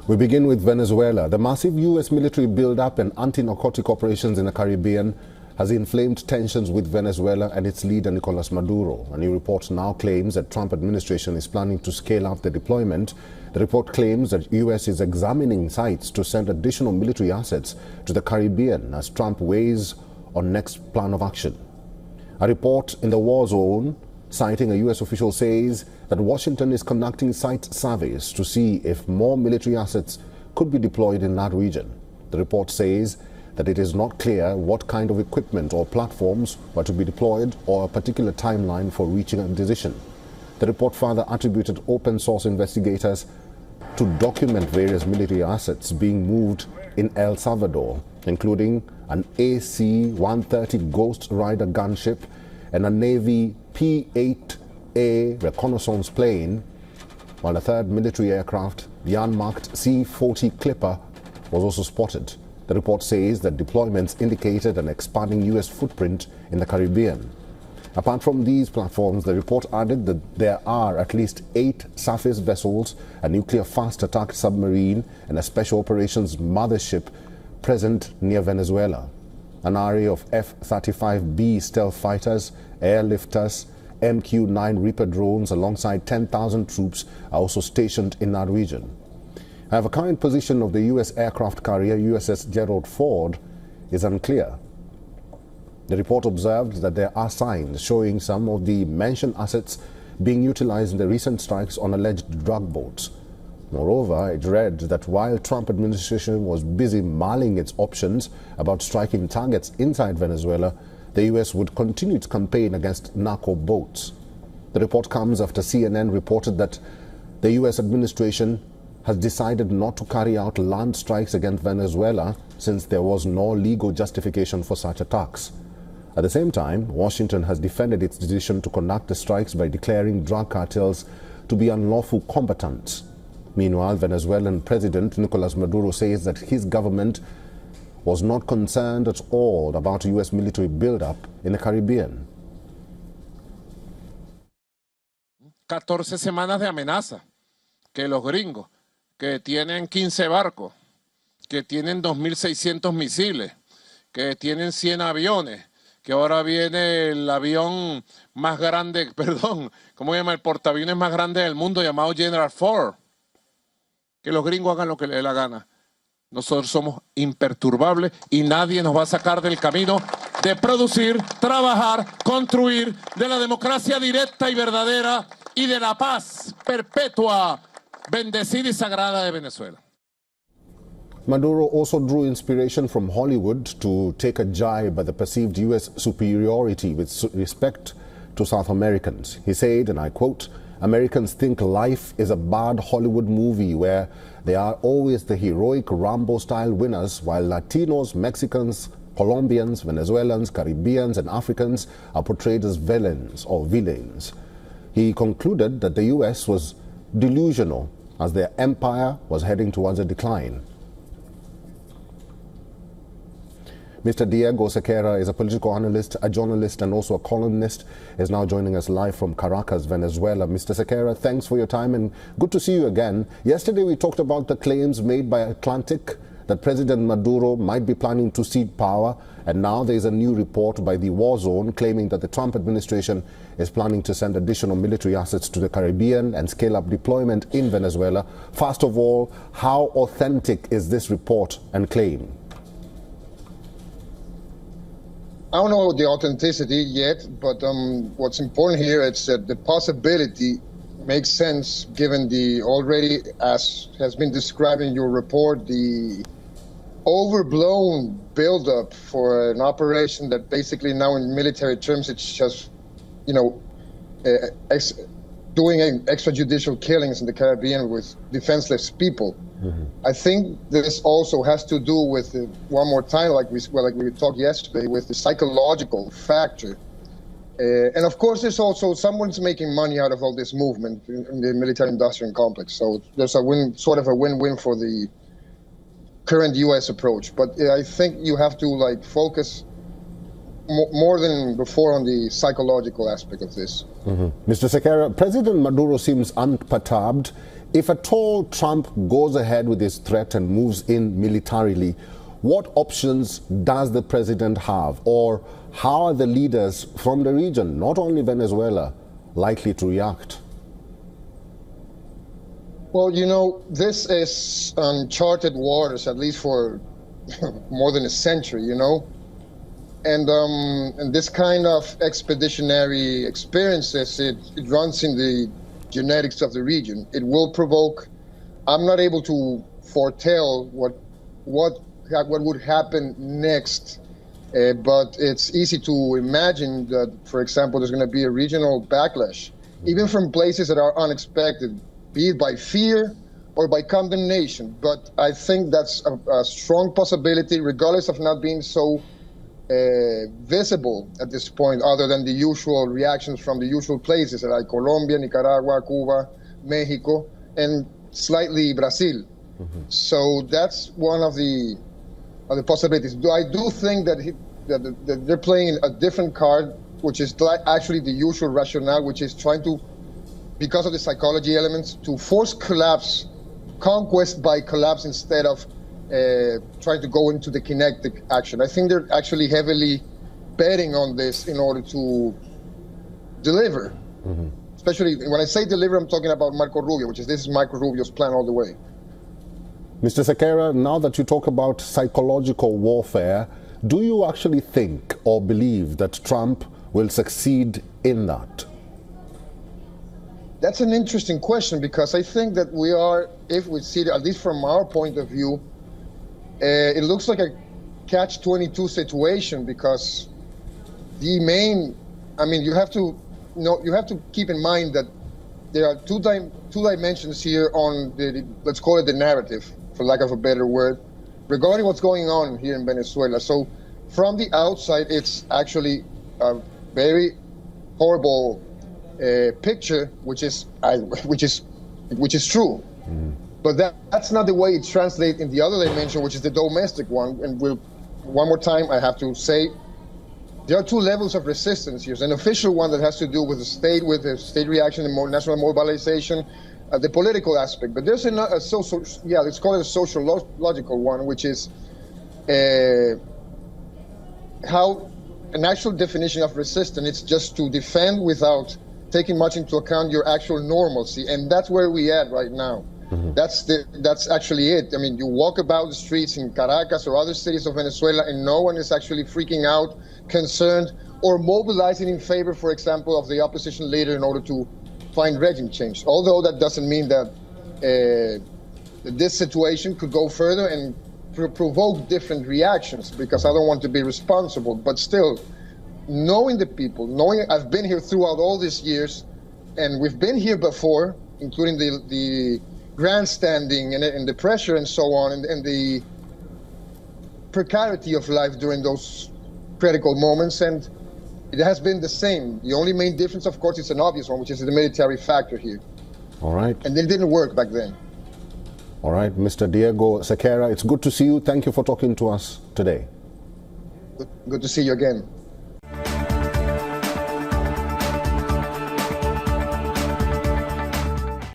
We begin with Venezuela. The massive U.S. military buildup and anti-narcotic operations in the Caribbean has inflamed tensions with Venezuela and its leader Nicolas Maduro. A new report now claims that Trump administration is planning to scale up the deployment. The report claims that U.S. is examining sites to send additional military assets to the Caribbean as Trump weighs on next plan of action. A report in the war zone citing a U.S. official says that Washington is conducting site surveys to see if more military assets could be deployed in that region. The report says that it is not clear what kind of equipment or platforms were to be deployed or a particular timeline for reaching a decision. The report further attributed open source investigators to document various military assets being moved in El Salvador, including an AC-130 Ghost Rider gunship and a Navy P-8A reconnaissance plane, while a third military aircraft, the unmarked C-40 Clipper, was also spotted. The report says that deployments indicated an expanding U.S. footprint in the Caribbean. Apart from these platforms, the report added that there are at least 8 surface vessels, a nuclear fast attack submarine, and a special operations mothership present near Venezuela. An array of F-35B stealth fighters, airlifters, MQ-9 Reaper drones alongside 10,000 troops are also stationed in that region. However, current position of the U.S. aircraft carrier USS Gerald Ford is unclear. The report observed that there are signs showing some of the mentioned assets being utilized in the recent strikes on alleged drug boats. Moreover, it read that while Trump administration was busy mulling its options about striking targets inside Venezuela, the U.S. would continue its campaign against narco boats. The report comes after CNN reported that the U.S. administration has decided not to carry out land strikes against Venezuela since there was no legal justification for such attacks. At the same time, Washington has defended its decision to conduct the strikes by declaring drug cartels to be unlawful combatants. Meanwhile, Venezuelan President Nicolas Maduro says that his government was not concerned at all about U.S. military buildup in the Caribbean. 14 semanas de amenaza, que los gringos, que tienen 15 barcos, que tienen 2.600 misiles, que tienen 100 aviones, que ahora viene el avión más grande, perdón, ¿cómo se llama? El portaaviones más grande del mundo llamado General Ford. Que los gringos hagan lo que les dé la gana. Nosotros somos imperturbables y nadie nos va a sacar del camino de producir, trabajar, construir, de la democracia directa y verdadera y de la paz perpetua, bendecida y sagrada de Venezuela. Maduro also drew inspiration from Hollywood to take a jibe at the perceived U.S. superiority with respect to South Americans. He said, and I quote, "Americans think life is a bad Hollywood movie where they are always the heroic Rambo-style winners, while Latinos, Mexicans, Colombians, Venezuelans, Caribbeans, and Africans are portrayed as villains or villains." He concluded that the U.S. was delusional as their empire was heading towards a decline. Mr. Diego Sequeira is a political analyst, a journalist, and also a columnist. Is now joining us live from Caracas, Venezuela. Mr. Sequeira, thanks for your time and good to see you again. Yesterday we talked about the claims made by Atlantic that President Maduro might be planning to cede power, and now there is a new report by the war zone claiming that the Trump administration is planning to send additional military assets to the Caribbean and scale up deployment in Venezuela. First of all, how authentic is this report and claim? I don't know the authenticity yet, but what's important here is that the possibility makes sense given the already, as has been described in your report, the overblown buildup for an operation that basically now in military terms it's just, you know, doing extrajudicial killings in the Caribbean with defenseless people. Mm-hmm. I think this also has to do with, one more time, like we talked yesterday, with the psychological factor. And of course, there's also someone's making money out of all this movement in the military-industrial complex. So there's a sort of a win-win for the current U.S. approach. But I think you have to focus more than before on the psychological aspect of this. Mm-hmm. Mr. Sequeira, President Maduro seems unperturbed If at all Trump goes ahead with his threat and moves in militarily, what options does the president have? Or how are the leaders from the region, not only Venezuela, likely to react? Well, you know, this is uncharted waters, at least for more than a century, you know? And this kind of expeditionary experiences, it runs in the genetics of the region. It will provoke, I'm not able to foretell what would happen next, but it's easy to imagine that, for example, there's going to be a regional backlash, even from places that are unexpected, be it by fear or by condemnation. But I think that's a strong possibility, regardless of not being so visible at this point, other than the usual reactions from the usual places like Colombia, Nicaragua, Cuba, Mexico, and slightly Brazil. So that's one of the possibilities. I do think that they're playing a different card, which is actually the usual rationale, which is trying to, because of the psychology elements, to force collapse, conquest by collapse, instead of trying to go into the kinetic action. I think they're actually heavily betting on this in order to deliver. Especially when I say deliver, I'm talking about Marco Rubio, this is Marco Rubio's plan all the way. Mr. Sequeira, now that you talk about psychological warfare, do you actually think or believe that Trump will succeed in that? That's an interesting question, because I think that we are, if we see it, at least from our point of view, it looks like a catch-22 situation, because the main, I mean, you have to keep in mind that there are two dimensions here on the, let's call it the narrative, for lack of a better word, regarding what's going on here in Venezuela. So from the outside, it's actually a very horrible picture, which is true. But that's not the way it translates in the other dimension, which is the domestic one. And one more time, I have to say, there are two levels of resistance here. There's an official one that has to do with the state reaction, and national mobilization, the political aspect. But there's a social, let's call it a sociological one, which is how an actual definition of resistance. It's just to defend without taking much into account your actual normalcy, and that's where we at right now. That's actually it. I mean, you walk about the streets in Caracas or other cities of Venezuela, and no one is actually freaking out, concerned, or mobilizing in favor, for example, of the opposition leader in order to find regime change. Although that doesn't mean that this situation could go further and provoke different reactions, because I don't want to be responsible. But still, knowing the people, knowing I've been here throughout all these years, and we've been here before, including the grandstanding and the pressure and so on, and the precarity of life during those critical moments, and it has been the same. The only main difference, of course, is an obvious one, which is the military factor here. All right. And it didn't work back then. All right, Mr. Diego Sequeira, it's good to see you. Thank you for talking to us today. Good to see you again.